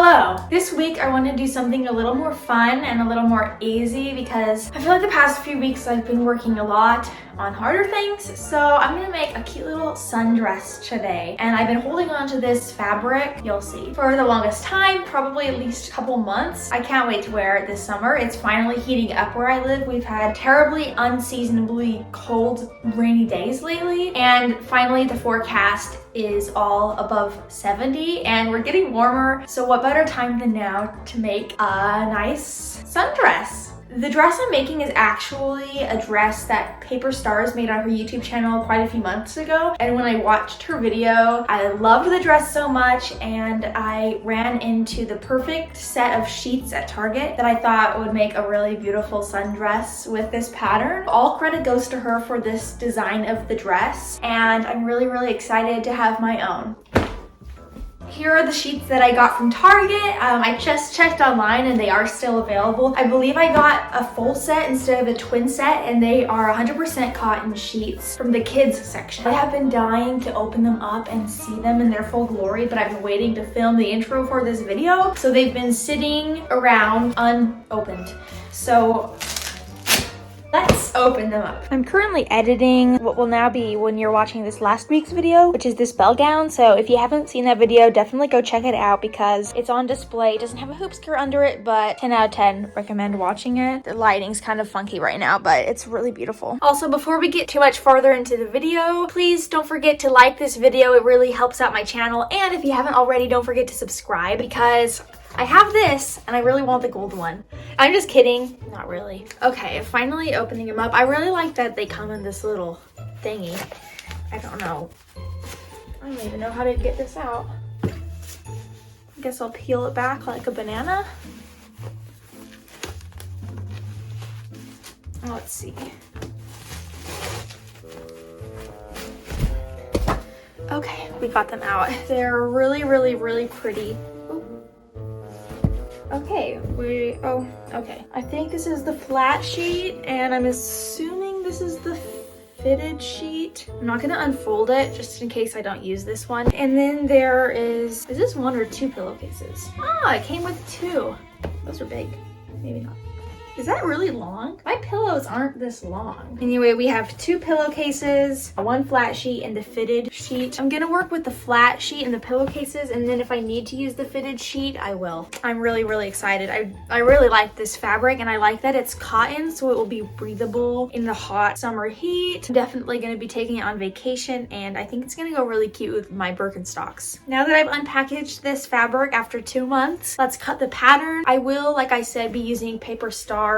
Hello! This week I want to do something a little more fun and a little more easy because I feel like the past few weeks I've been working a lot on harder things, so I'm gonna make a cute little sundress today. And I've been holding on to this fabric, you'll see, for the longest time, probably at least a couple months. I can't wait to wear it this summer. It's finally heating up where I live. We've had terribly unseasonably cold, rainy days lately, and finally the forecast is all above 70 and we're getting warmer, so what better time than now to make a nice sundress. The dress I'm making is actually a dress that Paperstxrs made on her YouTube channel quite a few months ago, and when I watched her video I loved the dress so much and I ran into the perfect set of sheets at Target that I thought would make a really beautiful sundress with this pattern. All credit goes to her for this design of the dress, and I'm really excited to have my own. Here are the sheets that I got from Target. I just checked online and they are still available. I believe I got a full set instead of a twin set, and they are 100% cotton sheets from the kids section. I have been dying to open them up and see them in their full glory, but I've been waiting to film the intro for this video, so they've been sitting around unopened. So let's open them up. I'm currently editing what will now be when you're watching this last week's video, which is this bell gown. So if you haven't seen that video, definitely go check it out because it's on display. It doesn't have a hoop skirt under it, but 10 out of 10 recommend watching it. The lighting's kind of funky right now, but it's really beautiful. Also, before we get too much farther into the video, please don't forget to like this video. It really helps out my channel. And if you haven't already, don't forget to subscribe because I have this and I really want the gold one. I'm just kidding, not really. Okay, finally opening them up. I really like that they come in this little thingy. I don't know. I don't even know how to get this out. I guess I'll peel it back like a banana. Let's see. Okay, we got them out. They're really pretty. Okay, okay. I think this is the flat sheet, and I'm assuming this is the fitted sheet. I'm not gonna unfold it just in case I don't use this one. And then there is this one or two pillowcases? Ah, it came with two. Those are big, maybe not. Is that really long? My pillows aren't this long. Anyway, we have two pillowcases, one flat sheet and the fitted sheet. I'm gonna work with the flat sheet and the pillowcases, and then if I need to use the fitted sheet, I will. I'm really excited. I really like this fabric, and I like that it's cotton, so it will be breathable in the hot summer heat. I'm definitely gonna be taking it on vacation, and I think it's gonna go really cute with my Birkenstocks. Now that I've unpackaged this fabric after 2 months, let's cut the pattern. I will, like I said, be using Paperstxrs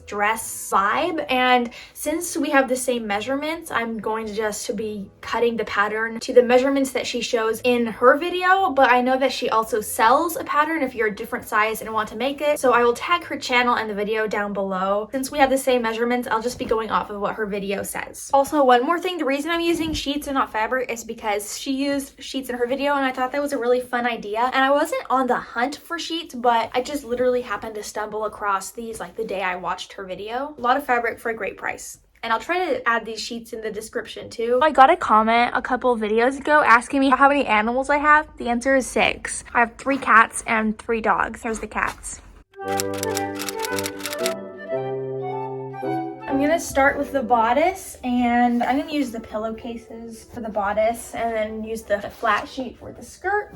dress vibe, and since we have the same measurements, I'm going to just be cutting the pattern to the measurements that she shows in her video, but I know that she also sells a pattern if you're a different size and want to make it, so I will tag her channel and the video down below. Since we have the same measurements, I'll just be going off of what her video says. Also, one more thing, the reason I'm using sheets and not fabric is because she used sheets in her video, and I thought that was a really fun idea, and I wasn't on the hunt for sheets, but I just literally happened to stumble across these like the day I watched her video. A lot of fabric for a great price. And I'll try to add these sheets in the description too. I got a comment a couple of videos ago asking me how many animals I have. The answer is 6. I have 3 cats and 3 dogs. Here's the cats. I'm gonna start with the bodice, and I'm gonna use the pillowcases for the bodice and then use the flat sheet for the skirt.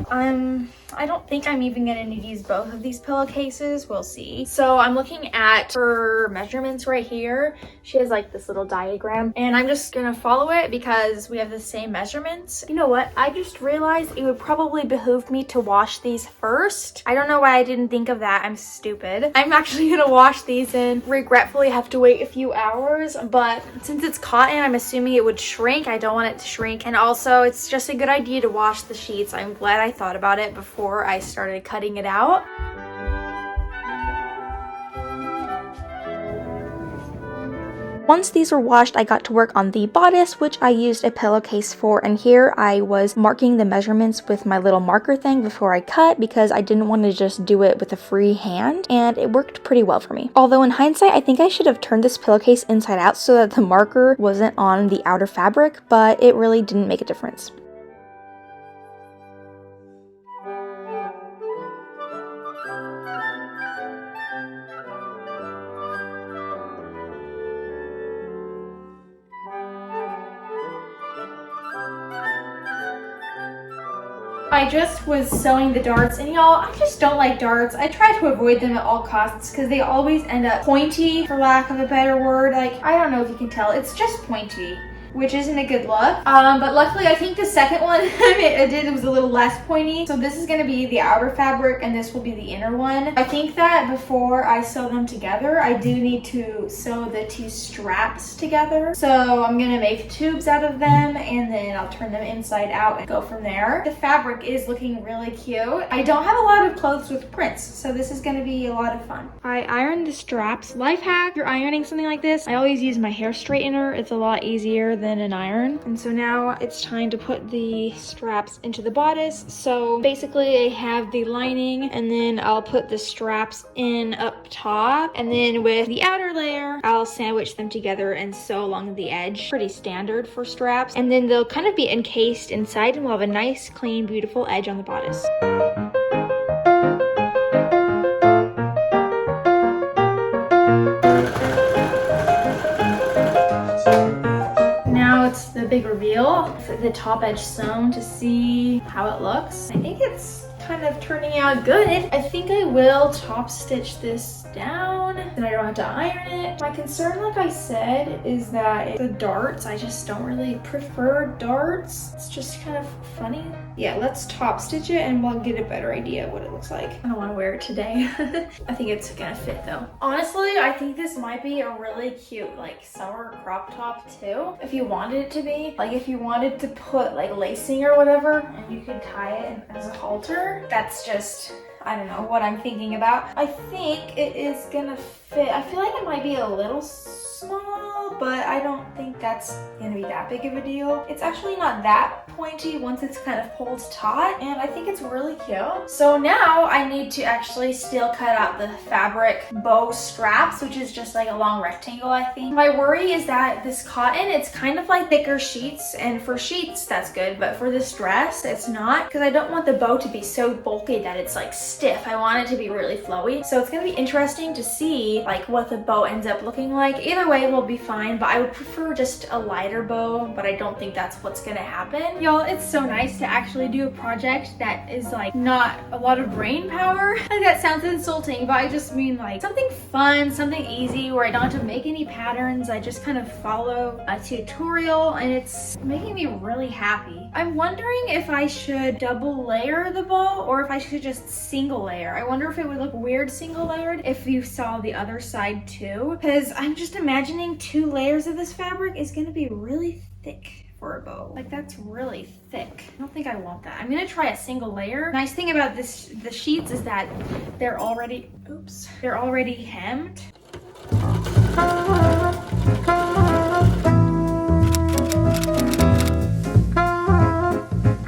I don't think I'm even gonna need to use both of these pillowcases. We'll see. So I'm looking at her measurements right here. She has like this little diagram, and I'm just gonna follow it because we have the same measurements. You know what? I just realized it would probably behoove me to wash these first. I don't know why I didn't think of that. I'm stupid. I'm actually gonna wash these and regretfully have to wait a few hours, but since it's cotton, I'm assuming it would shrink. I don't want it to shrink, and also it's just a good idea to wash the sheets. I'm glad I thought about it before I started cutting it out. Once these were washed, I got to work on the bodice, which I used a pillowcase for, and here I was marking the measurements with my little marker thing before I cut because I didn't want to just do it with a free hand, and it worked pretty well for me. Although in hindsight, I think I should have turned this pillowcase inside out so that the marker wasn't on the outer fabric, but it really didn't make a difference. I just was sewing the darts, and y'all, I just don't like darts. I try to avoid them at all costs because they always end up pointy, for lack of a better word. Like, I don't know if you can tell, it's just pointy, which isn't a good look. But luckily I think the second one it was a little less pointy. So this is gonna be the outer fabric and this will be the inner one. I think that before I sew them together, I do need to sew the two straps together. So I'm gonna make tubes out of them and then I'll turn them inside out and go from there. The fabric is looking really cute. I don't have a lot of clothes with prints, so this is gonna be a lot of fun. I ironed the straps. Life hack, if you're ironing something like this, I always use my hair straightener. It's a lot easier than an iron. And so now it's time to put the straps into the bodice. So basically I have the lining and then I'll put the straps in up top, and then with the outer layer I'll sandwich them together and sew along the edge. Pretty standard for straps. And then they'll kind of be encased inside and we'll have a nice, clean, beautiful edge on the bodice. The big reveal, the top edge sewn to see how it looks. I think it's kind of turning out good. I think I will top stitch this down and I don't have to iron it. My concern, like I said, is that the darts, I just don't really prefer darts. It's just kind of funny. Yeah, let's top stitch it and we'll get a better idea of what it looks like. I don't want to wear it today. I think it's gonna fit though. Honestly, I think this might be a really cute like summer crop top too. If you wanted it to be, like if you wanted to put like lacing or whatever and you could tie it as a halter, that's just, I don't know what I'm thinking about. I think it is gonna fit. I feel like it might be a little small, but I don't think that's gonna be that big of a deal. It's actually not that pointy once it's kind of pulled taut, and I think it's really cute. So now I need to actually still cut out the fabric bow straps, which is just like a long rectangle, I think. My worry is that this cotton, it's kind of like thicker sheets, and for sheets that's good, but for this dress it's not, because I don't want the bow to be so bulky that it's like stiff. I want it to be really flowy. So it's gonna be interesting to see like what the bow ends up looking like. Either way will be fine, but I would prefer just a lighter bow, but I don't think that's what's gonna happen. Y'all, it's so nice to actually do a project that is like not a lot of brain power. Like that sounds insulting, but I just mean like something fun, something easy where I don't have to make any patterns. I just kind of follow a tutorial and it's making me really happy. I'm wondering if I should double layer the bow or if I should just single layer. I wonder if it would look weird single layered if you saw the other side too, because I'm just imagining 2 layers of this fabric is going to be really thick for a bow. Like that's really thick. I don't think I want that. I'm gonna try a single layer. Nice thing about the sheets is that they're already, they're already hemmed.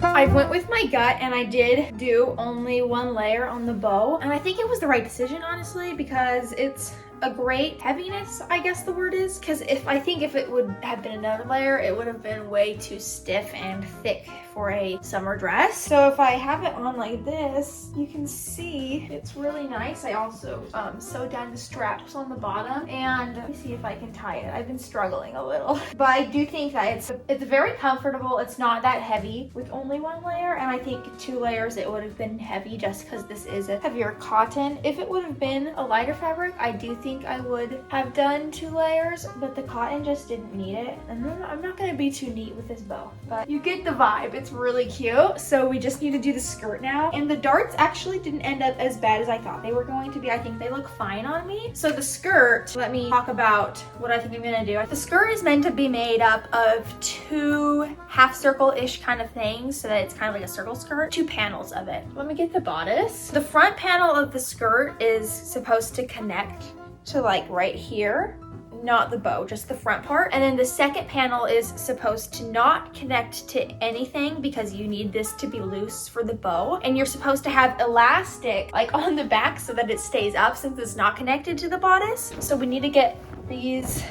I went with my gut and I did do only 1 layer on the bow, and I think it was the right decision, honestly, because it's a great heaviness, I guess the word is, because I think if it would have been another layer, it would have been way too stiff and thick for a summer dress. So if I have it on like this, you can see it's really nice. I also sewed down the straps on the bottom, and let me see if I can tie it. I've been struggling a little, but I do think that it's very comfortable. It's not that heavy with only 1 layer, and I think 2 layers it would have been heavy just because this is a heavier cotton. If it would have been a lighter fabric, I do think I would have done 2 layers, but the cotton just didn't need it. And then I'm not gonna be too neat with this bow, but you get the vibe. It's really cute. So we just need to do the skirt now. And the darts actually didn't end up as bad as I thought they were going to be. I think they look fine on me. So the skirt, let me talk about what I think I'm gonna do. The skirt is meant to be made up of 2 half circle-ish kind of things, so that it's kind of like a circle skirt, 2 panels of it. Let me get the bodice. The front panel of the skirt is supposed to connect to like right here, not the bow, just the front part. And then the second panel is supposed to not connect to anything because you need this to be loose for the bow. And you're supposed to have elastic like on the back so that it stays up since it's not connected to the bodice. So we need to get these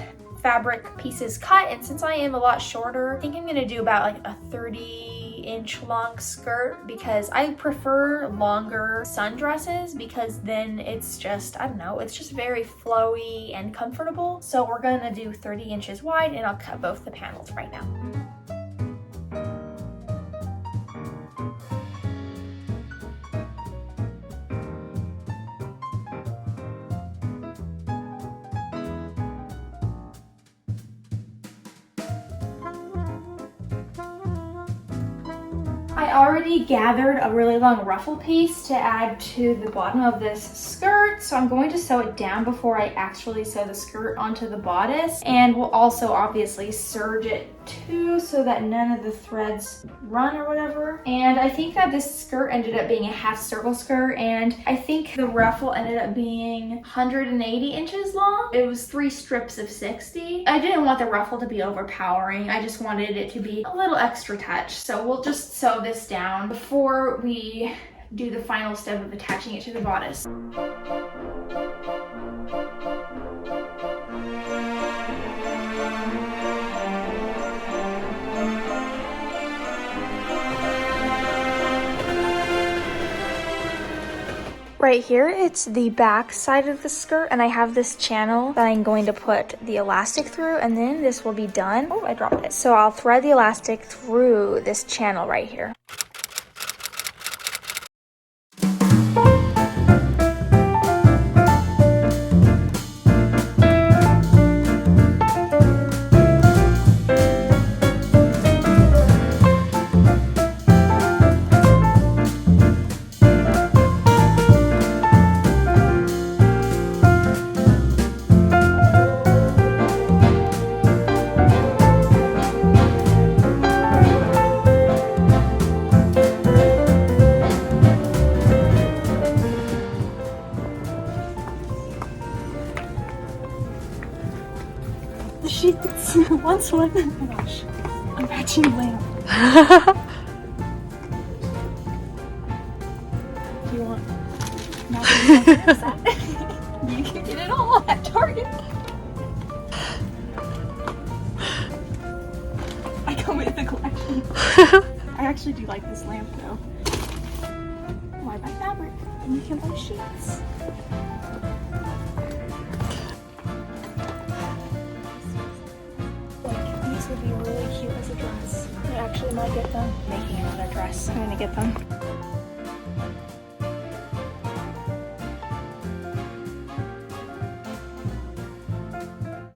fabric pieces cut, and since I am a lot shorter, I think I'm gonna do about like a 30-inch long skirt because I prefer longer sundresses, because then it's just, I don't know, it's just very flowy and comfortable. So we're gonna do 30 inches wide, and I'll cut both the panels right now. I already gathered a really long ruffle piece to add to the bottom of this skirt, so I'm going to sew it down before I actually sew the skirt onto the bodice, and we'll also obviously serge it too so that none of the threads run or whatever. And I think that this skirt ended up being a half circle skirt, and I think the ruffle ended up being 180 inches long. It was 3 strips of 60. I didn't want the ruffle to be overpowering. I just wanted it to be a little extra touch. So we'll just sew this down before we do the final step of attaching it to the bodice. Right here, it's the back side of the skirt, and I have this channel that I'm going to put the elastic through, and then this will be done. Oh, I dropped it. So I'll thread the elastic through this channel right here. The sheets. Once one. Oh my gosh. I'm patching lamp. Do you want you can get it all at Target. I come with the collection. I actually do like this lamp though. Why buy fabric? And you can buy sheets. Would be really cute as a dress. I actually might get them. Making another dress. I'm gonna get them.